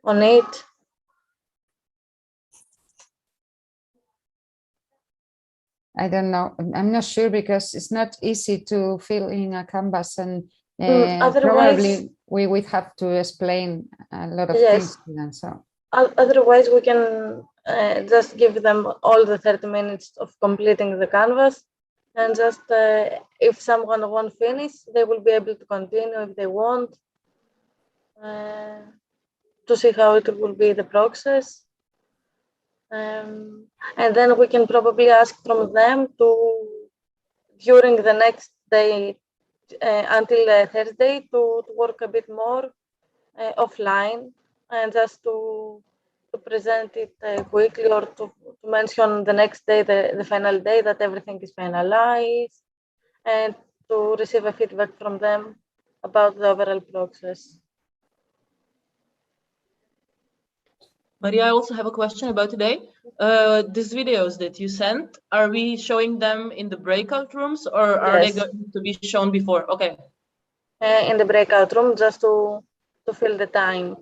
on it? I don't know. I'm not sure because it's not easy to fill in a canvas, and probably we would have to explain a lot of things to them. So otherwise, we can just give them all the 30 minutes of completing the canvas, and just if someone won't finish, they will be able to continue if they want, to see how it will be the process. And then we can probably ask from them to, during the next day, until Thursday, to work a bit more offline, and just to present it quickly, or to mention the next day, the final day, that everything is finalized, and to receive a feedback from them about the overall process. Maria, I also have a question about today. These videos that you sent, are we showing them in the breakout rooms, or are they going to be shown before? Okay. In the breakout room, just to fill the time.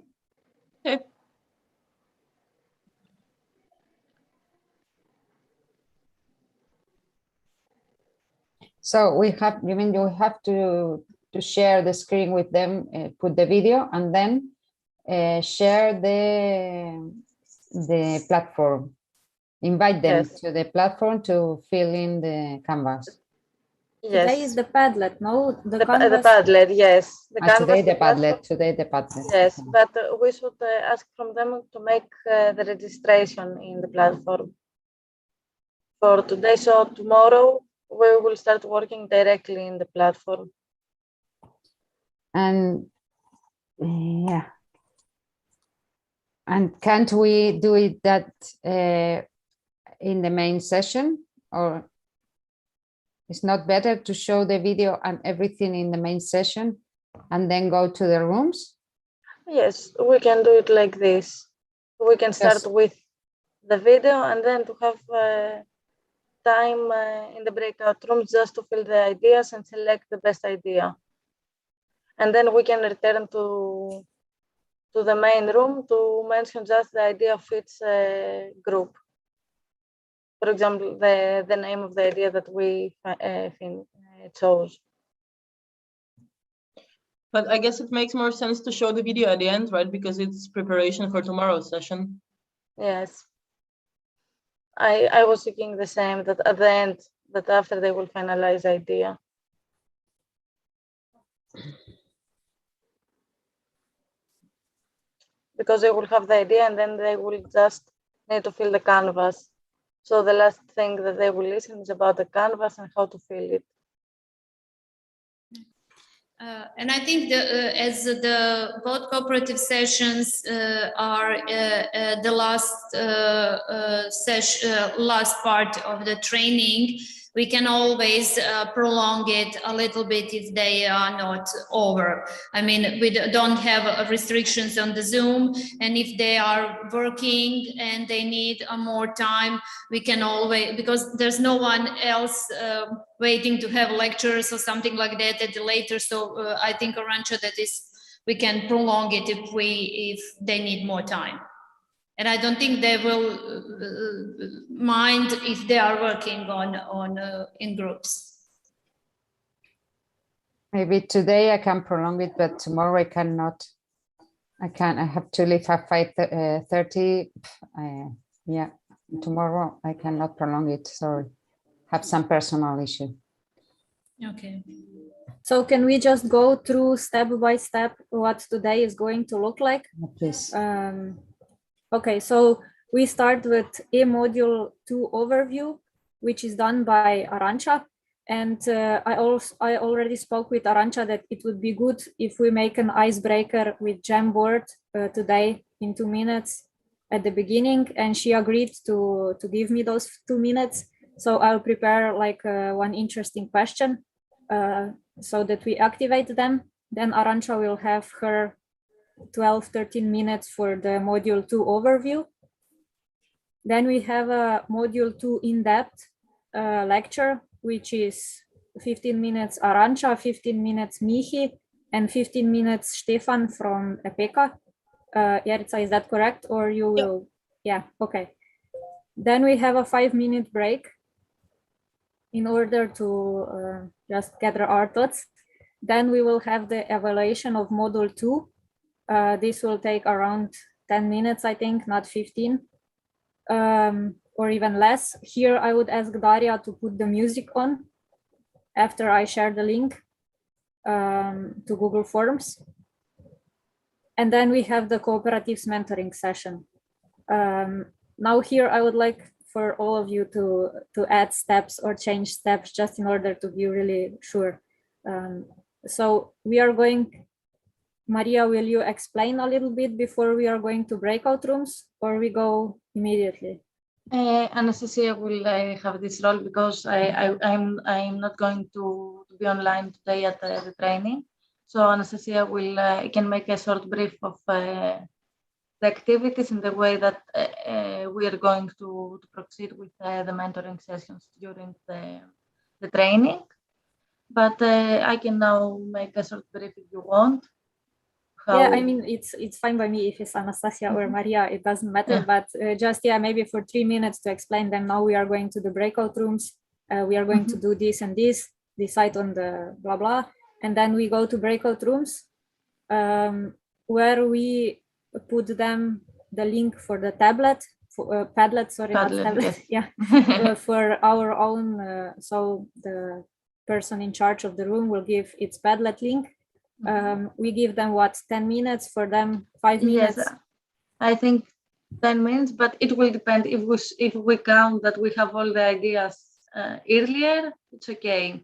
Okay. So we have, you mean you have to share the screen with them, put the video, and then share the platform. Invite them to the platform to fill in the canvas. Yes. Today is the Padlet, no? The Padlet, yes. The canvas, today the Padlet, today the Padlet. Yes, but we should ask from them to make the registration in the platform for today. So tomorrow we will start working directly in the platform. And yeah. And can't we do it that in the main session, or it's not better to show the video and everything in the main session and then go to the rooms? Yes, we can do it like this. We can start with the video, and then to have time in the breakout rooms just to fill the ideas and select the best idea. And then we can return to the main room to mention just the idea of each group. For example, the name of the idea that we chose. But I guess it makes more sense to show the video at the end, right? Because it's preparation for tomorrow's session. Yes. I was thinking the same, that at the end, that after they will finalize the idea. Because they will have the idea, and then they will just need to fill the canvas. So the last thing that they will listen is about the canvas and how to fill it. And I think as the both cooperative sessions are the last last part of the training, we can always prolong it a little bit if they are not over. I mean, we don't have restrictions on the Zoom, and if they are working and they need more time, we can always, because there's no one else waiting to have lectures or something like that at the later. So I think, Arantxa, that is, we can prolong it if they need more time. And I don't think they will mind if they are working on in groups. Maybe today I can prolong it, but tomorrow I cannot. I have to leave at 5:30. Yeah, tomorrow I cannot prolong it. Sorry, have some personal issue. Okay. So can we just go through step by step what today is going to look like? Please. Okay, so we start with a module 2 overview, which is done by Arantxa. And I already spoke with Arantxa that it would be good if we make an icebreaker with Jamboard today in 2 minutes at the beginning. And she agreed to give me those 2 minutes. So I'll prepare like one interesting question so that we activate them. Then Arantxa will have her 12-13 minutes for the module 2 overview. Then we have a module 2 in-depth lecture, which is 15 minutes Arantxa, 15 minutes Mihi, and 15 minutes Stefan from EPECA. Yaritza, is that correct? Or you will? Yeah, okay. Then we have a 5-minute break in order to just gather our thoughts. Then we will have the evaluation of module 2. This will take around 10 minutes, I think, not 15, or even less. Here, I would ask Daria to put the music on after I share the link to Google Forms. And then we have the cooperatives mentoring session. Now here, I would like for all of you to add steps or change steps just in order to be really sure. So we are going, Maria, will you explain a little bit before we are going to breakout rooms, or we go immediately? Anastasia will have this role because I'm not going to be online today at the training. So Anastasia will can make a short brief of the activities in the way that we are going to proceed with the mentoring sessions during the training. But I can now make a short brief if you want. Yeah, I mean, it's fine by me if it's Anastasia or Maria, it doesn't matter, but just, yeah, maybe for 3 minutes to explain them. Now we are going to the breakout rooms. We are going to do this and this, decide on the blah, blah. And then we go to breakout rooms where we put them the link for the tablet, for, Padlet, sorry, not tablet, yes. Yeah, for our own, so the person in charge of the room will give its Padlet link. We give them what, 10 minutes for them, 5 minutes? Yes, I think 10 minutes, but it will depend. If we count that we have all the ideas earlier, it's okay.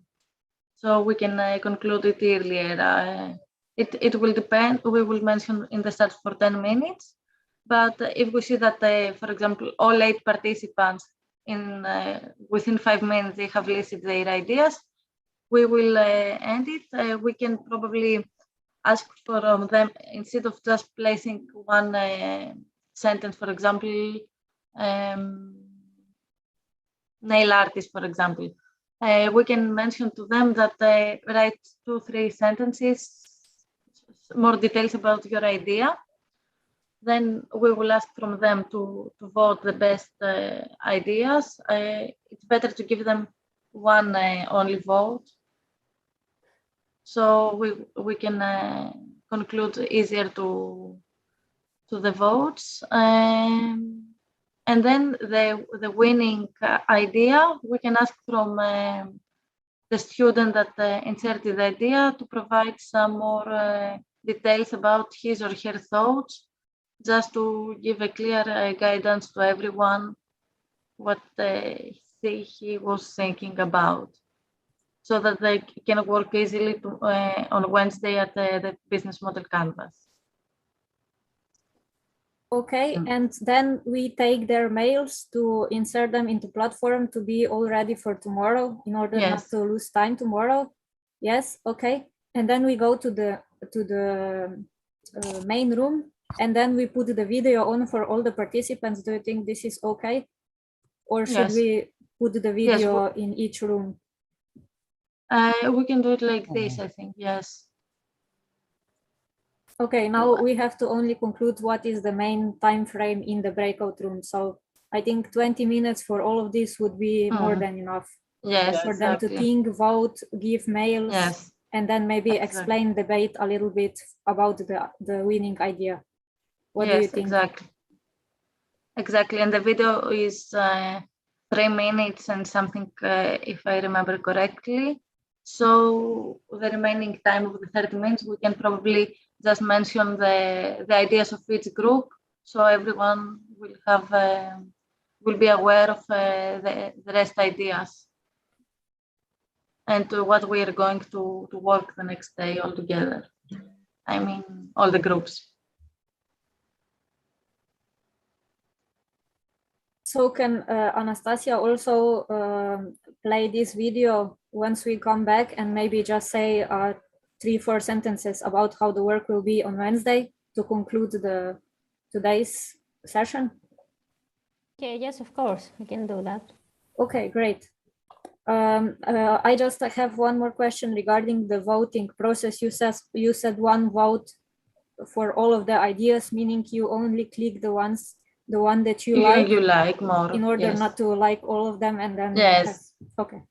So we can conclude it earlier. It will depend. We will mention in the start for 10 minutes, but if we see that, for example, all 8 participants within 5 minutes they have listed their ideas, we will end it. We can probably ask for them, instead of just placing one sentence, for example, nail artist, for example. We can mention to them that write 2-3 sentences, more details about your idea. Then we will ask from them to vote the best ideas. It's better to give them one only vote, so we can conclude easier to the votes. And then the winning idea, we can ask from the student that inserted the idea to provide some more details about his or her thoughts, just to give a clear guidance to everyone what he was thinking about, so that they can work easily on Wednesday at the business model canvas. Okay, and then we take their mails to insert them into platform to be all ready for tomorrow in order not to lose time tomorrow. Yes, okay. And then we go to the main room, and then we put the video on for all the participants. Do you think this is okay? Or should we put the video in each room? We can do it like this, I think, yes. Okay, now we have to only conclude what is the main time frame in the breakout room. So I think 20 minutes for all of this would be more than enough. Yes, for them to think, vote, give mails, and then maybe explain, debate a little bit about the winning idea. What do you think? Exactly. And the video is 3 minutes and something, if I remember correctly. So the remaining time of the 30 minutes, we can probably just mention the ideas of each group, so everyone will have will be aware of the rest ideas and what we are going to work the next day all together. I mean, all the groups. So can Anastasia also play this video once we come back and maybe just say 3-4 sentences about how the work will be on Wednesday to conclude today's session? Okay, yes, of course, we can do that. Okay, great. I just have one more question regarding the voting process. You said one vote for all of the ideas, meaning you only click the one that you You like more, in order yes. not to like all of them, and then Yes. Okay.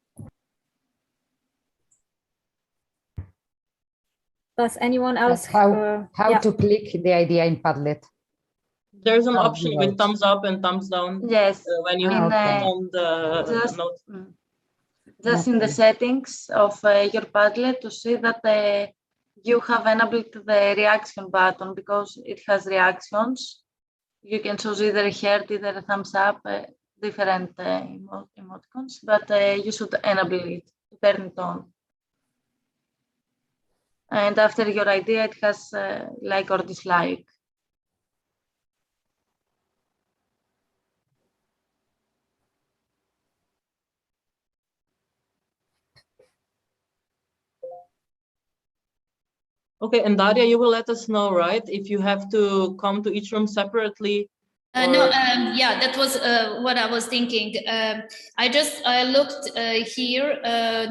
Does anyone else How yeah. to click the idea in Padlet? There's an How option do you with vote? thumbs up and thumbs down. Yes. When you Ah, okay. click on the note. Just in the Okay. settings of your Padlet to see that you have enabled the reaction button, because it has reactions. You can choose either a heart, either a thumbs up, different emoticons, but you should enable it to turn it on. And after your idea, it has like or dislike. Okay, and Daria, you will let us know, right? If you have to come to each room separately. No, yeah, that was what I was thinking. I looked here.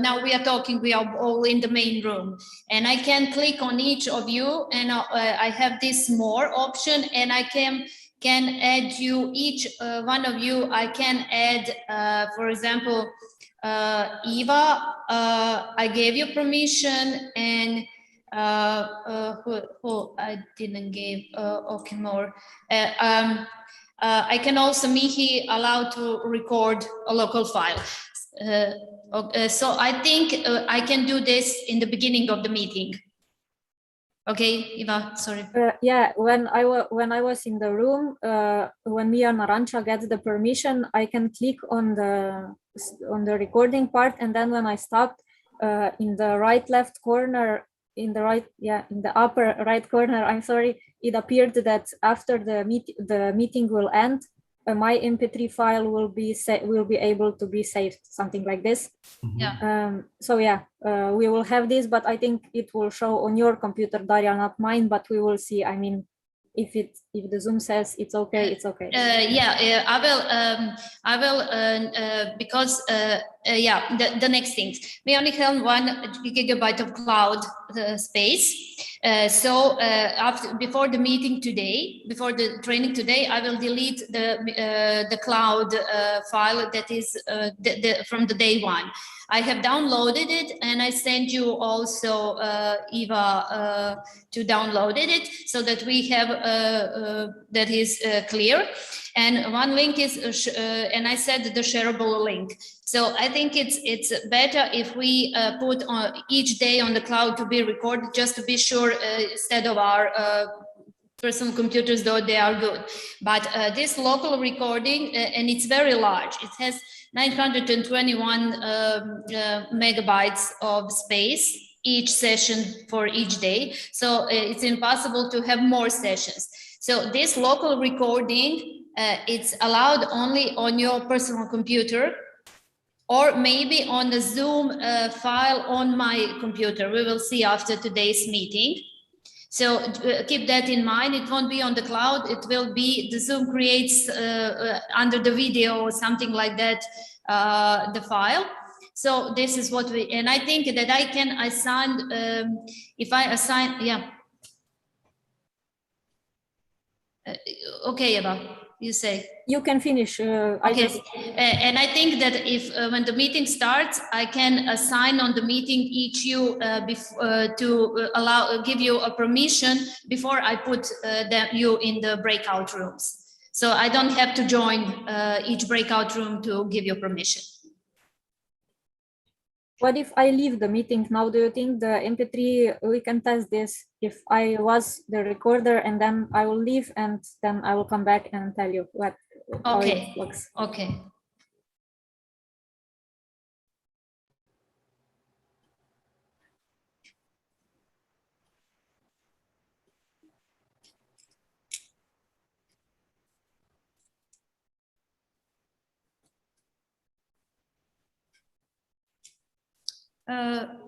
Now we are talking, we are all in the main room, and I can click on each of you, and I have this more option, and I can add you, each one of you. I can add, for example, Eva, I gave you permission, and who I didn't give, okay, more. I can also, Mihi, allowed to record a local file. So I think I can do this in the beginning of the meeting. Okay, Eva, sorry. Yeah, when I was in the room, when me and Arantxa gets the permission, I can click on the recording part, and then when I stopped, in the left corner, in the upper right corner, I'm sorry, it appeared that after the meeting will end, my MP3 file will be able to be saved, something like this. Yeah. So yeah, we will have this, but I think it will show on your computer, Daria, not mine, but we will see. I mean, if the Zoom says it's okay, it's okay. Yeah, I will because yeah, the next things. We only have 1 gigabyte of cloud space. So before the meeting today, before the training today, I will delete the cloud file that is from the day one. I have downloaded it, and I sent you also, Eva, to download it so that we have that is clear. And one link is, and I said the shareable link. So I think it's better if we put each day on the cloud to be recorded, just to be sure, instead of our personal computers, though they are good. But this local recording, and it's very large. It has 921 megabytes of space each session for each day. So it's impossible to have more sessions. So this local recording, it's allowed only on your personal computer, or maybe on the Zoom file on my computer. We will see after today's meeting. So keep that in mind. It won't be on the cloud. It will be, the Zoom creates under the video or something like that, the file. So this is what we, and I think that I can assign, if I assign, yeah. Okay, Eva, you say. You can finish. Okay, and I think that if when the meeting starts, I can assign on the meeting each you to give you a permission before I put you in the breakout rooms. So I don't have to join each breakout room to give you permission. What if I leave the meeting now? Do you think the MP3, we can test this if I was the recorder and then I will leave and then I will come back and tell you how it looks. Okay.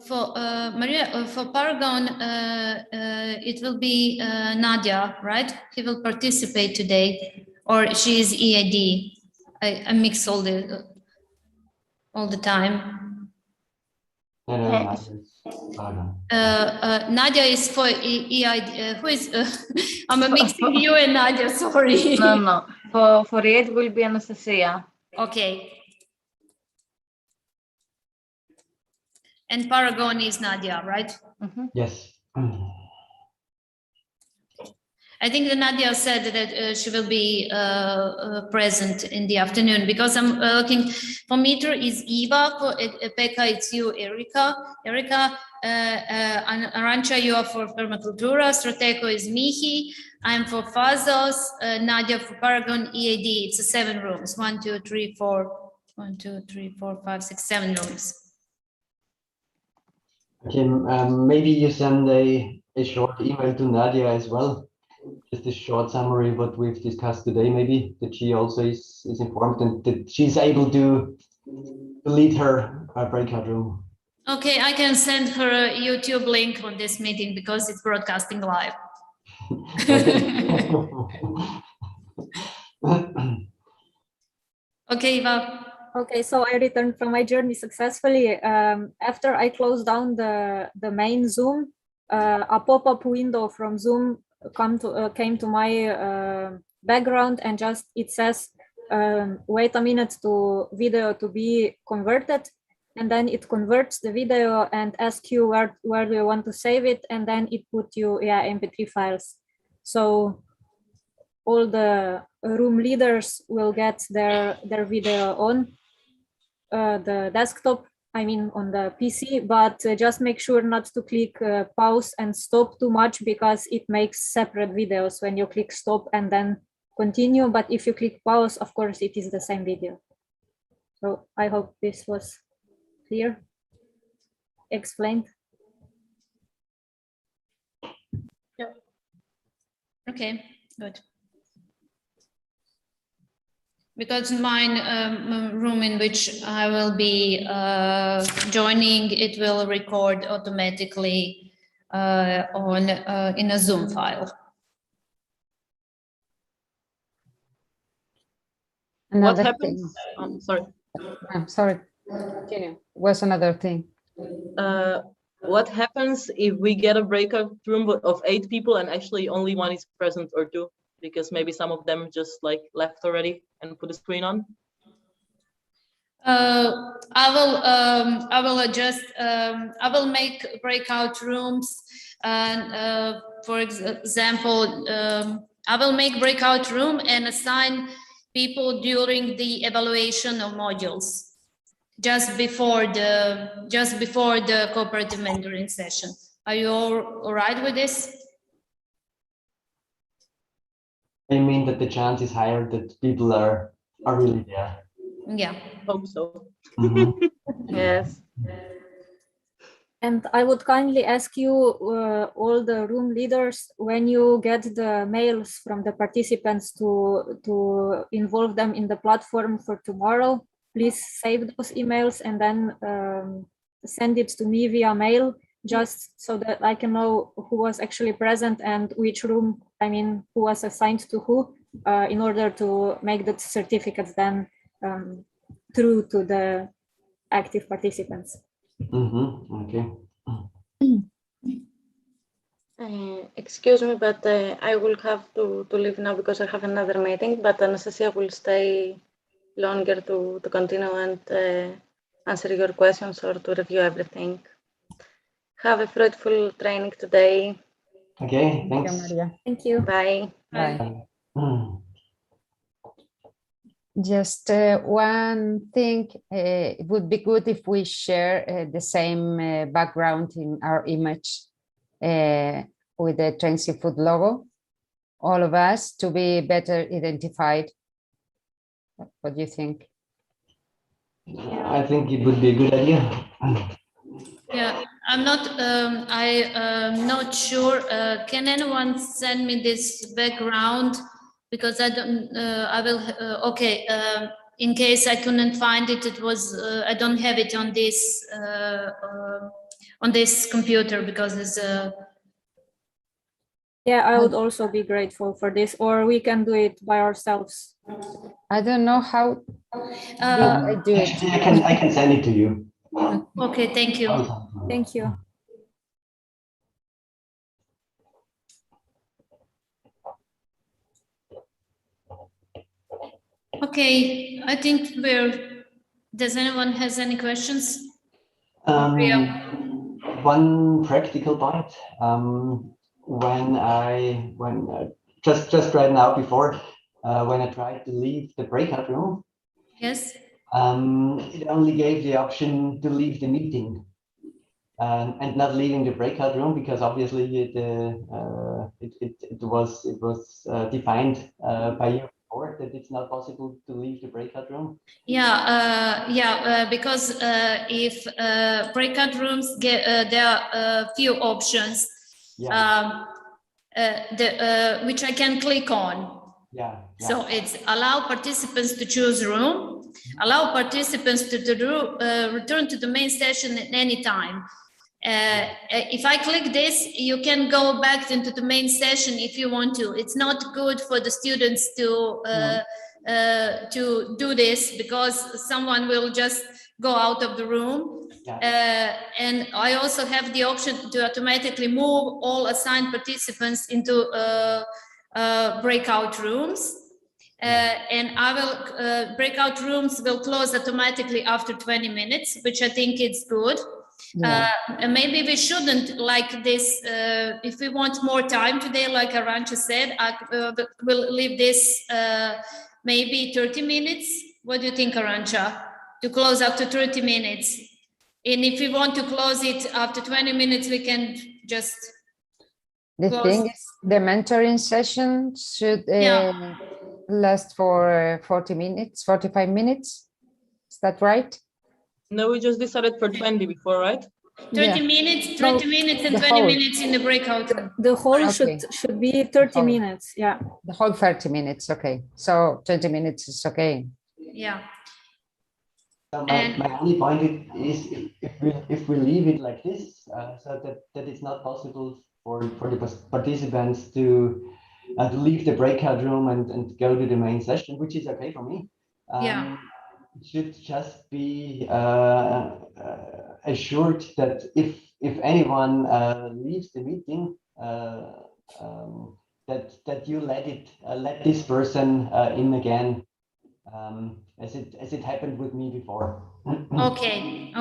For Maria, for Paragon, it will be Nadia, right? He will participate today, or she is EAD. I mix all the time. No, no, Yes. Nadia is for EID. Who is? I'm mixing you and Nadia. Sorry. No. For it will be Anastasia. Okay. And Paragon is Nadia, right? Yes. I think that Nadia said that she will be present in the afternoon because I'm looking for Meter is Eva, for Pekka it's you, Erika. Erika, Arancha, you are for Permacultura, Strateco is Mihi, I'm for Fazos, Nadia for Paragon, EAD, it's 7 rooms, 1, 2, 3, 4, 1, 2, 3, 4, 5, 6, 7 rooms. Okay, maybe you send a short email to Nadia as well. Just a short summary of what we've discussed today, maybe that she also is informed and that she's able to lead her breakout room. Okay, I can send her a YouTube link on this meeting because it's broadcasting live. Okay, Eva. Okay, so I returned from my journey successfully. After I closed down the main Zoom, a pop-up window from Zoom came to my background, and just it says, wait a minute to video to be converted, and then it converts the video and asks you where do you want to save it, and then it put you MP3 files. So all the room leaders will get their video on the desktop, I mean on the PC, but just make sure not to click pause and stop too much because it makes separate videos when you click stop and then continue. But if you click pause, of course, it is the same video. So I hope this was clear, explained. Yeah. Okay, good. Because mine room in which I will be joining, it will record automatically on in a Zoom file. What Another happens? thing. Sorry. I'm sorry. Continue. What's another thing? What happens if we get a breakout room of 8 people and actually only 1 is present or 2? Because maybe some of them just like left already and put a screen on. I will adjust. I will make breakout rooms, and for example, I will make breakout room and assign people during the evaluation of modules, just before the cooperative mentoring session. Are you all right with this? I mean that the chance is higher that people are really there. Yeah. Hope so. Yes. And I would kindly ask you, all the room leaders, when you get the mails from the participants to involve them in the platform for tomorrow, please save those emails and then send it to me via mail, just so that I can know who was actually present and which room, I mean, who was assigned to who, in order to make the certificates then through to the active participants. Okay. Excuse me, but I will have to leave now because I have another meeting, but Anastasia will stay longer to continue and answer your questions or to review everything. Have a fruitful training today. Okay, thanks. Thank you, Maria. Thank you. Bye. Bye. Mm. Just one thing, it would be good if we share the same background in our image with the Train Seafood logo, all of us, to be better identified. What do you think? I think it would be a good idea. Yeah, I'm not sure. Can anyone send me this background? Because I don't, I will, okay. In case I couldn't find it, it was, I don't have it on this computer because it's Yeah, I would also be grateful for this, or we can do it by ourselves. I don't know how I do it. Actually, I can send it to you. Okay, thank you. Thank you. Okay, I think does anyone has any questions? Maria? One practical point. Just right now before, when I tried to leave the breakout room, Yes. it only gave the option to leave the meeting and not leaving the breakout room, because obviously it was defined by you before that it's not possible to leave the breakout room. Yeah, because if breakout rooms get there are a few options, Yeah. Which I can click on. Yeah. So it's allow participants to choose room, allow participants to return to the main session at any time. If I click this, you can go back into the main session if you want to. It's not good for the students to do this, because someone will just go out of the room. And I also have the option to automatically move all assigned participants into breakout rooms. And I will breakout rooms will close automatically after 20 minutes, which I think is good. And maybe we shouldn't like this. If we want more time today, like Arantxa said, I will leave this maybe 30 minutes. What do you think, Arantxa? To close after 30 minutes. And if we want to close it after 20 minutes, we can just The thing is, the mentoring session should last for 40 minutes, 45 minutes. Is that right? No, we just decided for 20 before, right? 30 minutes, 20 minutes and 20 minutes in the breakout. The whole should be 30 minutes. Yeah. The whole 30 minutes. Okay. So 20 minutes is okay. Yeah. So my only point is if we leave it like this, so that it's not possible for the participants to leave the breakout room and go to the main session, which is okay for me. It should just be assured that if anyone leaves the meeting, that you let this person in again, as it happened with me before. Okay.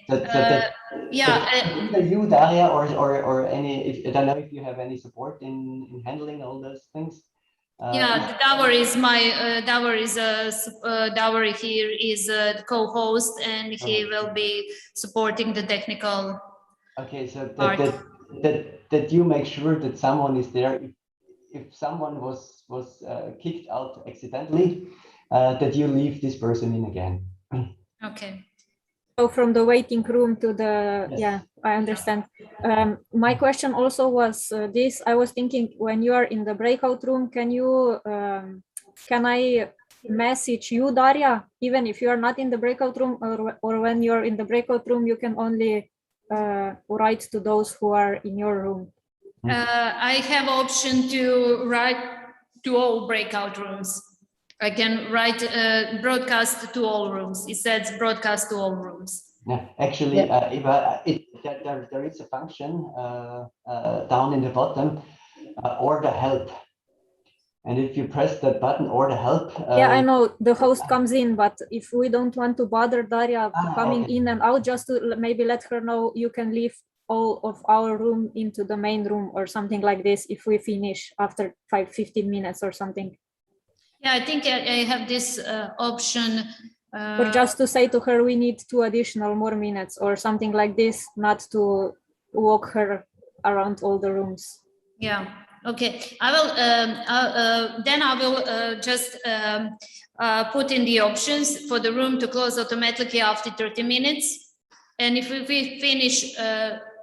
Either you, Daria, or any. I don't know if you have any support in handling all those things. The Davor is my Davor is Davor here is the co-host, and he will be supporting the technical. Okay, so that you make sure that someone is there if someone was kicked out accidentally, that you leave this person in again. Okay. So from the waiting room to the I understand. My question also was this. I was thinking, when you are in the breakout room, can I message you, Daria, even if you are not in the breakout room, or when you're in the breakout room, you can only write to those who are in your room? I have option to write to all breakout rooms. I can write broadcast to all rooms. It says broadcast to all rooms. Yeah, actually, Eva, there is a function down in the bottom, order help. And if you press that button, order help. I know the host comes in, but if we don't want to bother Daria coming in and out, just to maybe let her know, you can leave all of our room into the main room or something like this if we finish after 15 minutes or something. Yeah, I think I have this option. Or just to say to her, we need 2 additional more minutes or something like this, not to walk her around all the rooms. Yeah. Okay. I will. Then I will just put in the options for the room to close automatically after 30 minutes, and if we finish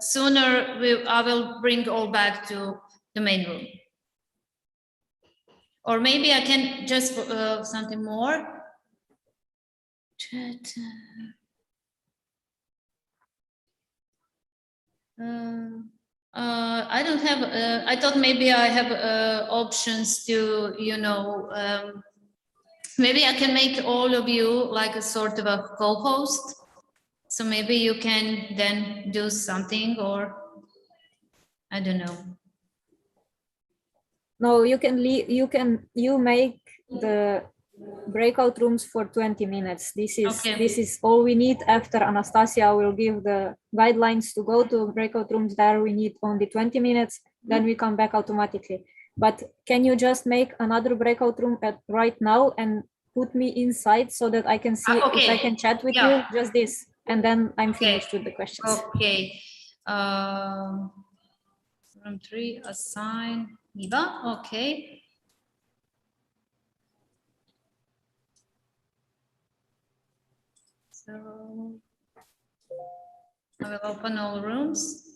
sooner, I will bring all back to the main room. Or maybe I can just something more. Chat. I don't have, I thought maybe I have options to, maybe I can make all of you like a sort of a co-host. So maybe you can then do something, or I don't know. No, you can leave, you make the breakout rooms for 20 minutes. This is all we need. After Anastasia will give the guidelines to go to breakout rooms, there we need only 20 minutes, then we come back automatically. But can you just make another breakout room right now and put me inside so that I can see if I can chat with you, just this, and then I'm finished with the questions. Okay. Room 3, assign Eva. Okay. So I will open all rooms.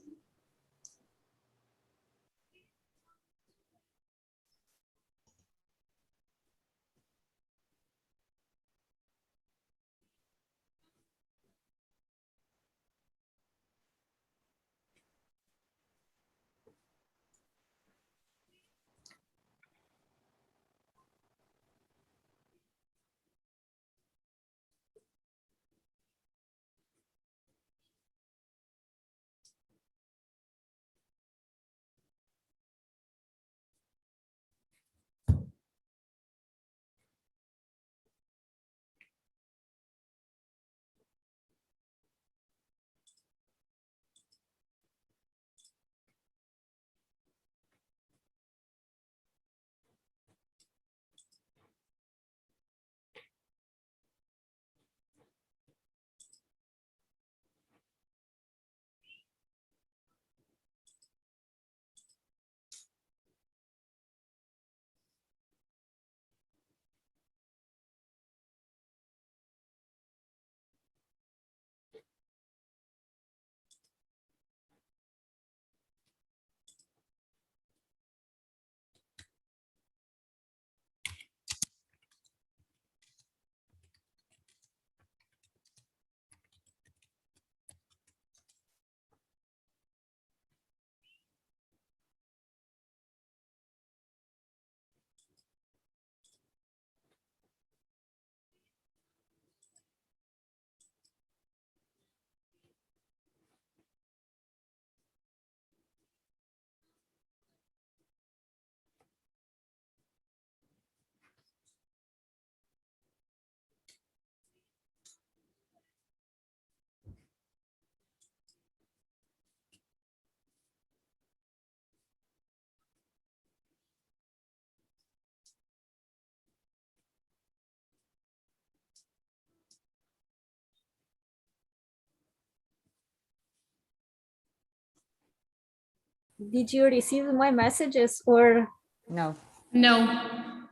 Did you receive my messages or? No. No.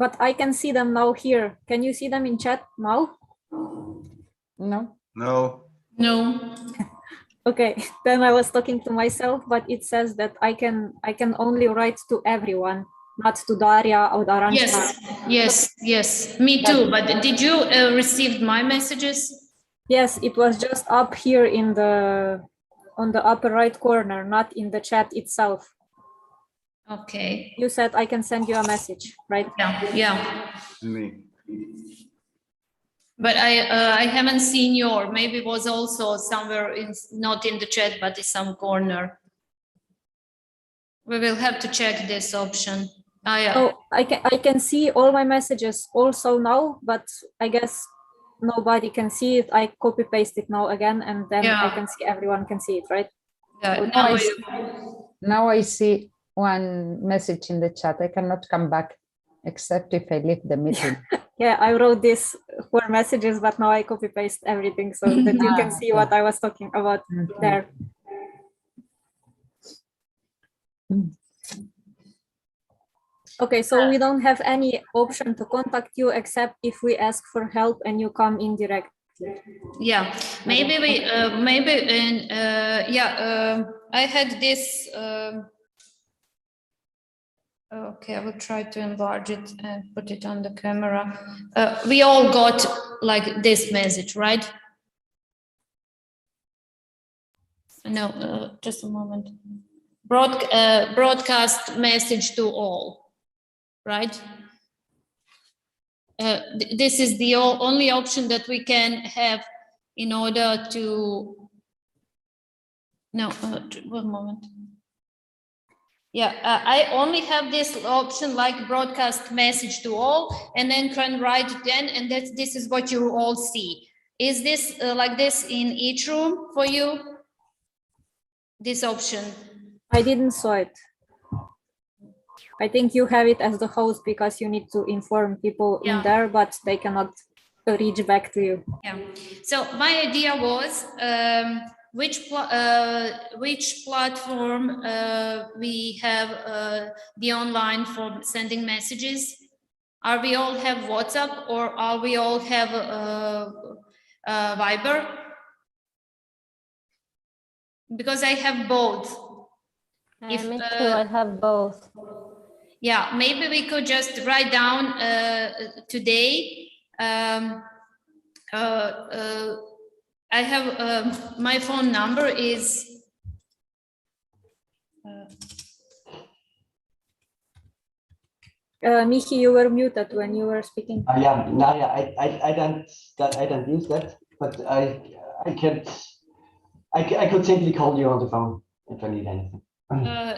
But I can see them now here. Can you see them in chat now? No. No. No. Okay, then I was talking to myself, but it says that I can only write to everyone, not to Daria or Arantxa. Yes. Me too. But did you receive my messages? Yes, it was just up here in on the upper right corner, not in the chat itself. Okay. You said I can send you a message, right? Yeah. Me. But I haven't seen your. Maybe it was also somewhere not in the chat, but in some corner. We will have to check this option. Oh, I can see all my messages also now, but I guess nobody can see it. I copy paste it now again, and then I can see everyone can see it, right? Yeah. Now I see one message in the chat. I cannot come back except if I leave the meeting. Yeah, I wrote this 4 messages, but now I copy paste everything so that you can see what I was talking about there. Okay, so we don't have any option to contact you except if we ask for help and you come in direct. Yeah, maybe we I had this. Okay, I will try to enlarge it and put it on the camera. We all got like this message, right? No, just a moment. Broadcast message to all, right? This is the only option that we can have in order to No, 1 moment. Yeah, I only have this option like broadcast message to all, and then can write it in, and this is what you all see. Is this like this in each room for you? This option? I didn't saw it. I think you have it as the host because you need to inform people in there, but they cannot reach back to you. Yeah. So my idea was which platform we have the online for sending messages. Are we all have WhatsApp or are we all have Viber? Because I have both. Me too, I have both. Yeah, maybe we could just write down today. I have my phone number is Michi, you were muted when you were speaking. Yeah, no, yeah, I don't use that, but I could simply call you on the phone if I need anything.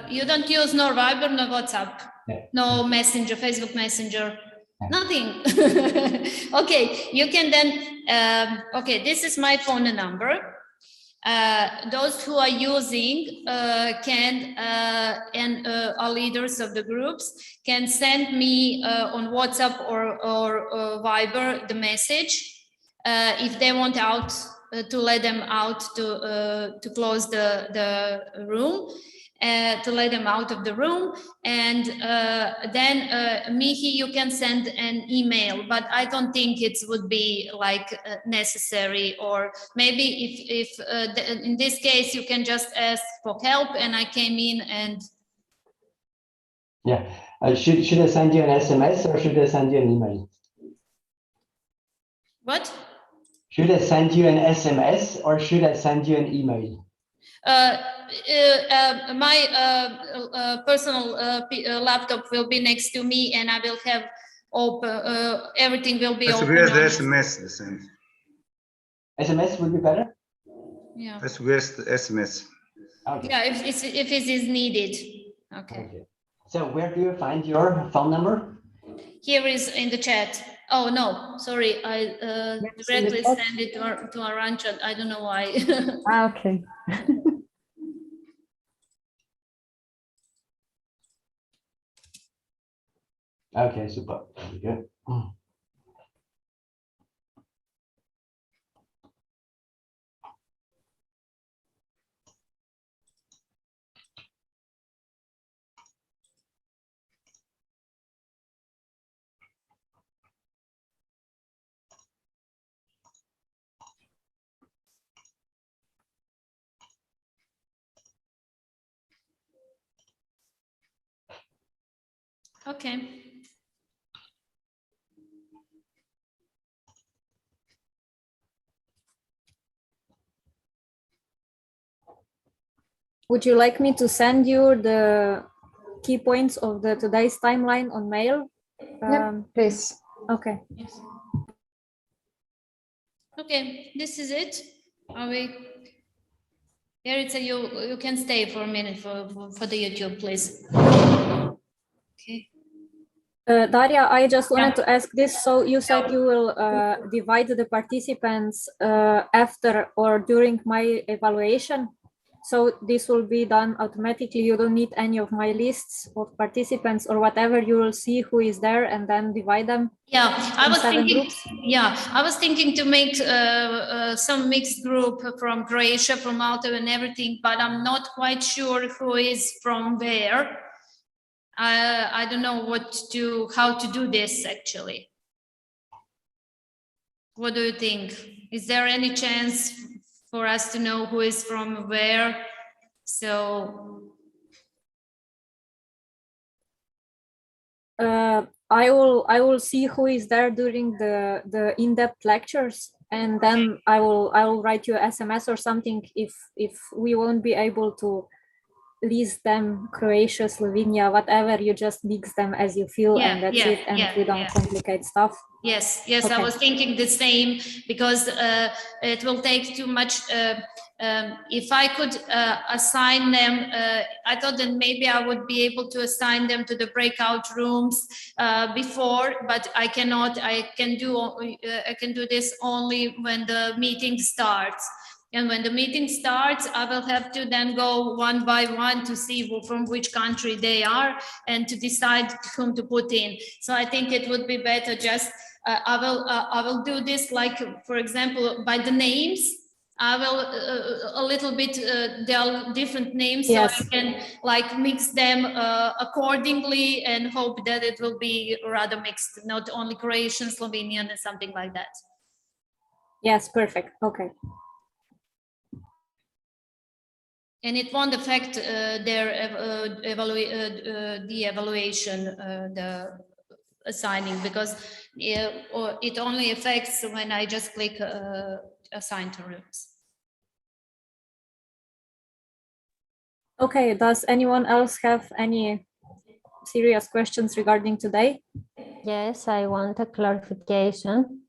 You don't use no Viber, no WhatsApp, Yeah. no Messenger, Facebook Messenger, nothing. Okay, you can then, okay, this is my phone number. Those who are using can and are leaders of the groups can send me on WhatsApp or Viber the message if they want out to let them out to close the room. To let them out of the room, and then Mihi, you can send an email, but I don't think it would be like necessary, or maybe if in this case you can just ask for help and I came in and yeah. Should I send you an SMS or should I send you an email? What? Should I send you an SMS or should I send you an email? My personal laptop will be next to me, and I will have open. Everything will be open. Where's the SMS sent? SMS would be better. Yeah. Where's the SMS? Okay. Yeah, if it is needed. Okay. So where do you find your phone number? Here is in the chat. Oh no, sorry, I directly send it to Arantxa. I don't know why. Okay. Okay, super. Very good. Okay. Would you like me to send you the key points of the today's timeline on mail? Please. Okay. Yes. Okay, this is it. Are we? Yaritza, you can stay for a minute for the YouTube, please. Okay. Daria, I just wanted to ask this. So you said you will divide the participants after or during my evaluation. So this will be done automatically. You don't need any of my lists of participants or whatever. You will see who is there and then divide them. Yeah, I was thinking. Groups. Yeah, I was thinking to make some mixed group from Croatia, from Malta, and everything, but I'm not quite sure who is from where. I don't know how to do this actually. What do you think? Is there any chance for us to know who is from where? So I will see who is there during the in-depth lectures, and then I will write you an SMS or something if we won't be able to list them Croatia, Slovenia, whatever. You just mix them as you feel, Yeah, and that's yeah, it. And yeah, we don't yeah. complicate stuff. Yes, yes, I Okay. was thinking the same because it will take too much. If I could assign them, I thought that maybe I would be able to assign them to the breakout rooms before, but I cannot. I can do this only when the meeting starts. And when the meeting starts, I will have to then go one by one to see from which country they are and to decide whom to put in. So I think it would be better just I will do this like, for example, by the names. I will a little bit, there are different names, Yes. so I can like mix them accordingly and hope that it will be rather mixed, not only Croatian, Slovenian, and something like that. Yes, perfect. Okay. And it won't affect their the evaluation, the assigning, because it only affects when I just click assign to rooms. Okay, does anyone else have any serious questions regarding today? Yes, I want a clarification.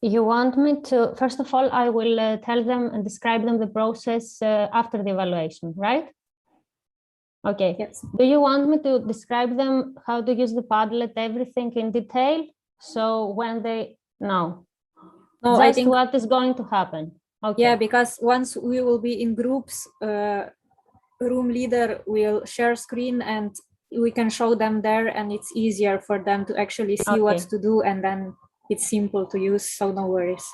You want me to, first of all, I will tell them and describe them the process after the evaluation, right? Okay. Yes. Do you want me to describe them how to use the Padlet, everything in detail? So when they, no, No, just I think, what is going to happen? Okay. yeah, because once we will be in groups, room leader will share screen and we can show them there, and it's easier for them to actually see what Okay. to do, and then it's simple to use, so no worries.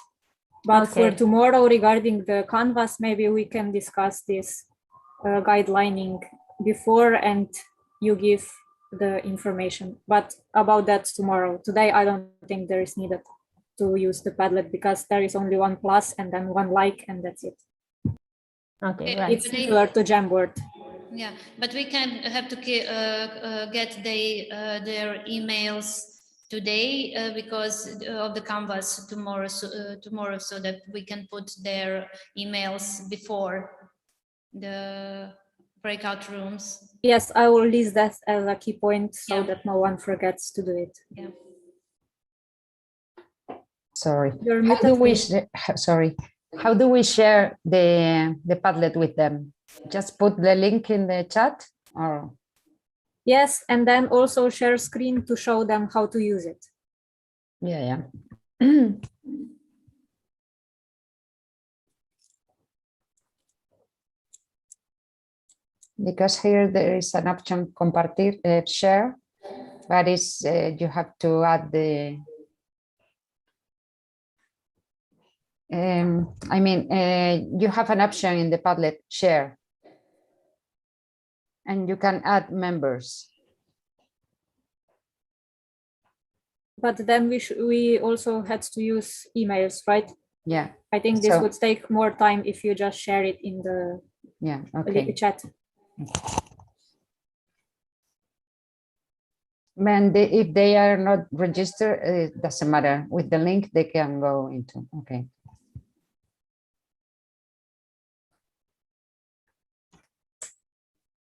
But for Okay. tomorrow regarding the canvas, maybe we can discuss this guidelining before and you give the information, but about that tomorrow. Today I don't think there is needed to use the Padlet because there is only one plus and then one like, and that's it. Okay, right. It's similar to Jamboard. Yeah, but we can have to get their emails today because of the canvas tomorrow, so that we can put their emails before the breakout rooms. Yes, I will list that as a key point so Yeah. that no one forgets to do it. Yeah. Sorry. You're How do muted, we please. sorry? How do we share the Padlet with them? Just put the link in the chat, or Yes, and then also share screen to show them how to use it. yeah. Because here there is an option compartir, share, but it's you have to add the. I mean, you have an option in the Padlet share, and you can add members. But then we also had to use emails, right? Yeah. I think this So, would take more time if you just share it in the chat. And if they are not registered, it doesn't matter. With the link, they can go into. Okay.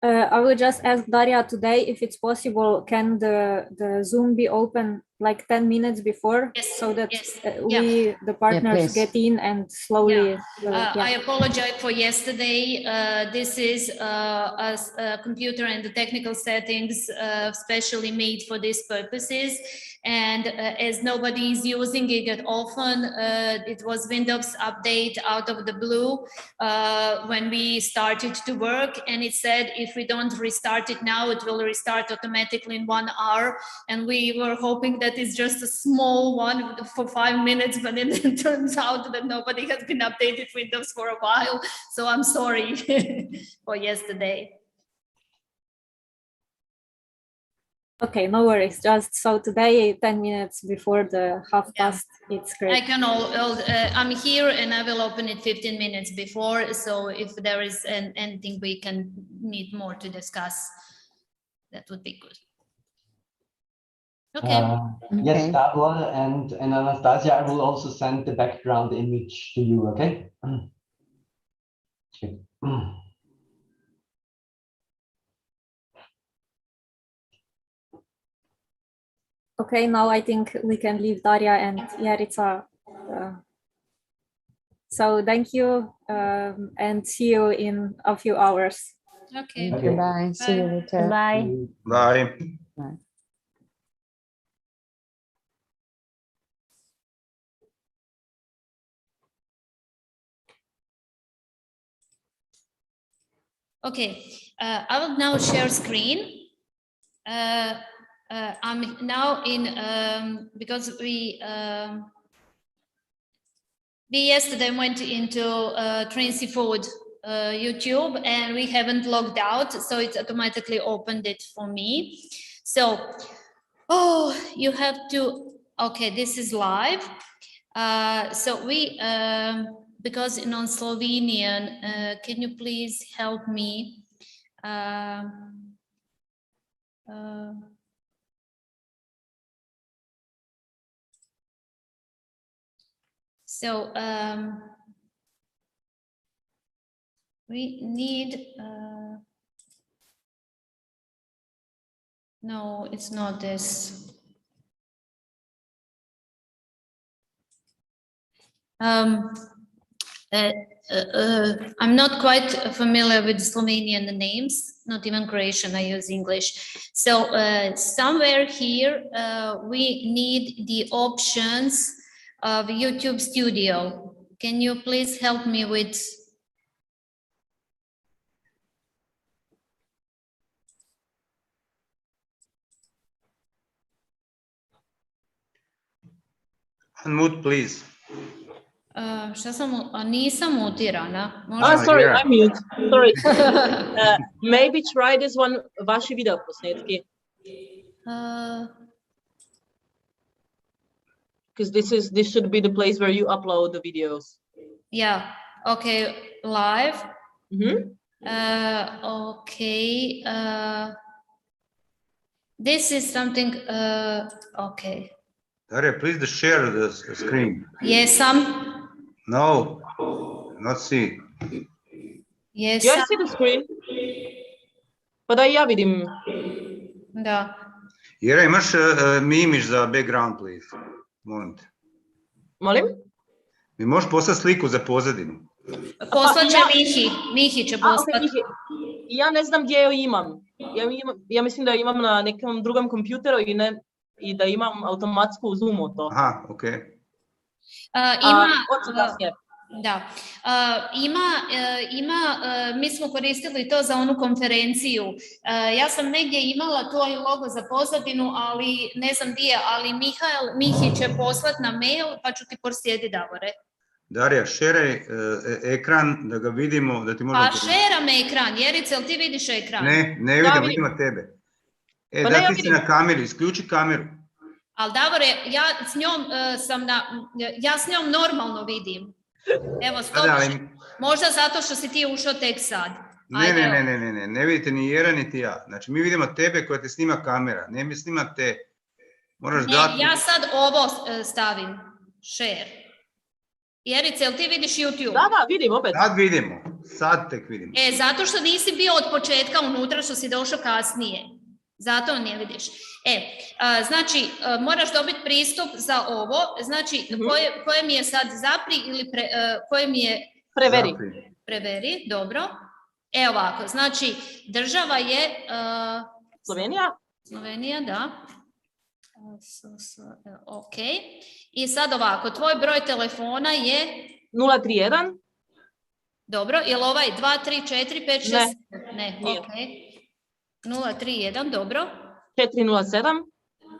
I will just ask Daria today if it's possible, can the Zoom be open like 10 minutes before, Yes, so that yes. we, the partners, please. get in and slowly. I apologize for yesterday. This is a computer and the technical settings specially made for these purposes. And as nobody is using it often, it was Windows update out of the blue when we started to work. And it said, if we don't restart it now, it will restart automatically in 1 hour. And we were hoping that it's just a small one for 5 minutes, but then it turns out that nobody has been updated Windows for a while. So I'm sorry for yesterday. Okay, no worries. Just so today, 10 minutes before the half past, it's great. I can I'm here and I will open it 15 minutes before. So if there is anything we can need more to discuss, that would be good. Okay. Yes, Davor and Anastasia, I will also send the background image to you, okay? Okay. Okay, now I think we can leave Daria and Jarica. So thank you and see you in a few hours. Okay. Thank you. Bye. See you later. Bye. Bye. Bye. Okay, I will now share screen. I'm now in, because we yesterday went into Tracy Food YouTube and we haven't logged out, so it automatically opened it for me. So, oh, you have to, okay, this is live. So we, because in on Slovenian, can you please help me? So we need, no, it's not this. I'm not quite familiar with Slovenian names, not even Croatian, I use English. So somewhere here, we need the options of YouTube Studio. Can you please help me with? Unmute, please. Šta sam, nisam mutirana. Sorry, yeah. I'm mute. Sorry. Maybe try this one, vaši video posnetki. Because this should be the place where you upload the videos. Yeah. Okay. Live. Mm-hmm. Okay. This is something. Okay. Daria, please share the screen. Yes, No, not see. Yes. Yeah, I see the screen. Pa da ja vidim. Da. Jera, imaš mimiš za background, please? Molim te. Molim? Mi možeš poslati sliku za pozadinu? Poslaće Mihi. Mihi će poslati. Okay, ja ne znam gdje ju imam. Ja mislim da imam na nekom drugom kompjuteru i da imam automatsku Zoomu to. Aha, ok. Da, mi smo koristili to za onu konferenciju. Ja sam negdje imala tvoj logo za pozadinu, ali ne znam gdje, ali Mihi će poslati na mail, pa ću ti proslijediti, Davore. Darija, šeraj ekran da ga vidimo, da ti možemo... Pa šeram ekran, Jerica, jel ti vidiš ekran? Ne vidimo tebe. Ti si na kameri, isključi kameru. Ali Davore, ja s njom normalno vidim. Evo, možda zato što si ti ušao tek sad. Ne vidite ni Jera niti ja. Znači, mi vidimo tebe koja te snima kamera. Ne mi snimate, moraš dati... Ja sad ovo stavim, share. Jerice, jel ti vidiš YouTube? Da, vidim opet. Sad tek vidimo. Zato što nisi bio od početka unutra, što si došao kasnije. Zato ne vidiš. Znači, moraš dobiti pristup za ovo. Znači, koje mi je sad zapri ili koje mi je... Preveri. Preveri, dobro. Evo ovako, znači, država je... Slovenija? Slovenija, da. Ok. I sad ovako, tvoj broj telefona je... 031. Dobro, je li ovaj 2, 3, 4, 5, 6? Ne, nije. Ok. 031, dobro. 407.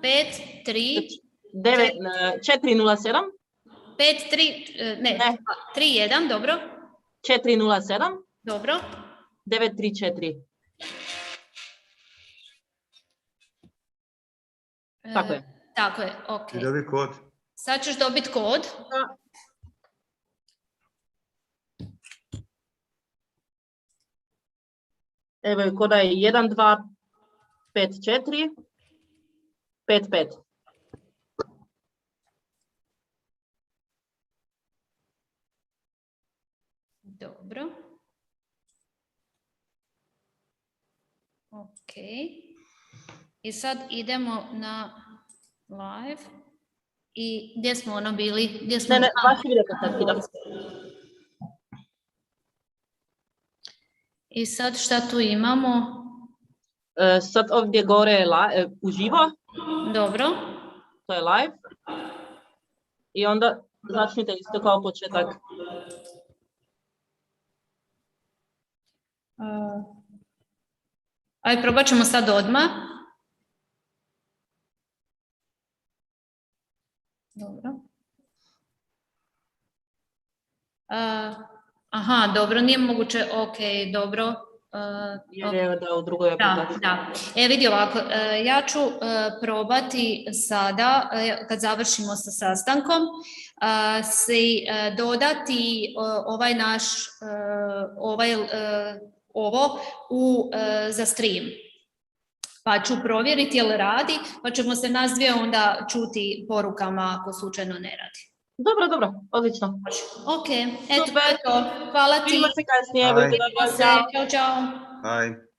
5, 3... 407. 5, 3, ne, 3, 1, dobro. 407. Dobro. 934. Tako je. Tako je, ok. I dobi kod. Sad ćeš dobiti kod. Evo, koda je 1254 55. Dobro. Ok. I sad idemo na live. I gdje smo ono bili? Gdje smo... Ne, vaši video kontakti, da. I sad šta tu imamo? Sad ovdje gore je uživo, Dobro. to je live. I onda začnite isto kao početak. Ajde, probat ćemo sad odmah. Dobro. Aha, dobro, nije moguće, ok, dobro. Jer je da u drugoj aplikaciji. Da. Vidi ovako, ja ću probati sada, kad završimo sa sastankom, si dodati ovaj naš, ovo za stream. Pa ću provjeriti jel radi, pa ćemo se nas dvije onda čuti porukama ako slučajno ne radi. Dobro, odlično. Ok, eto to. Hvala ti. Vidimo se kasnije. Bye. Vidimo se, čao. Bye.